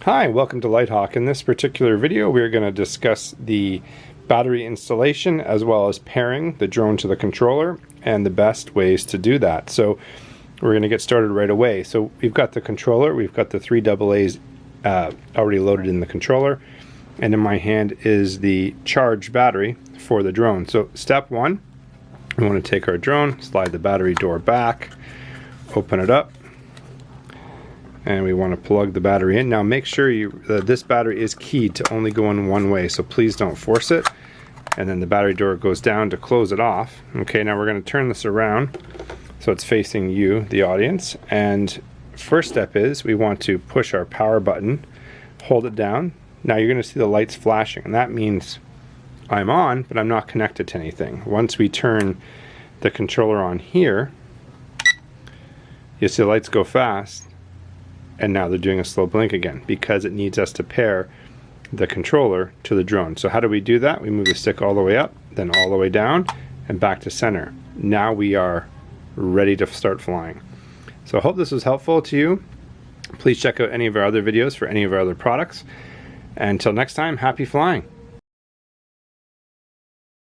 Hi, welcome to Litehawk. In this particular video, we're going to discuss the battery installation as well as pairing the drone to the controller and the best ways to do that. So we're going to get started right away. So we've got the controller, we've got the 3 AA's already loaded in the controller, and in my hand is the charged battery for the drone. So step one, we want to take our drone, slide the battery door back, open it up, and we want to plug the battery in. Now make sure this battery is keyed to only go in one way, so please don't force it. And then the battery door goes down to close it off. Okay, now we're going to turn this around so it's facing you, the audience. And first step is we want to push our power button, hold it down. Now you're going to see the lights flashing, and that means I'm on, but I'm not connected to anything. Once we turn the controller on here, you see the lights go fast. And now they're doing a slow blink again because it needs us to pair the controller to the drone. So how do we do that? We move the stick all the way up, then all the way down, and back to center. Now we are ready to start flying. So I hope this was helpful to you. Please check out any of our other videos for any of our other products. Until next time, happy flying.